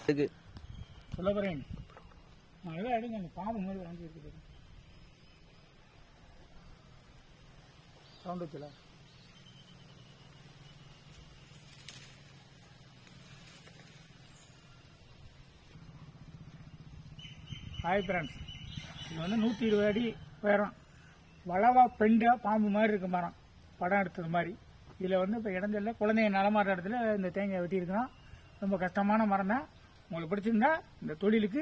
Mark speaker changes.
Speaker 1: சொல்ல போறேன் நல்லா எடுங்க அந்த பாம்பு மாதிரி வாங்கி இருக்குது சவுண்ட் வச்சுல ஹாய் ஃப்ரெண்ட்ஸ் இது வந்து 120 அடி உயரம் வளவா பெண்டா பாம்பு மாதிரி இருக்கு மரம் படம் எடுத்தது மாதிரி இதில் வந்து இப்போ இடஞ்சல்ல குழந்தைங்க நடமாடுற இடத்துல இந்த தேங்காய் வெட்டியிருக்கிறோம் ரொம்ப கஷ்டமான மரம் தான் உங்களுக்கு பிடிச்சிருந்தா இந்த தொழிலுக்கு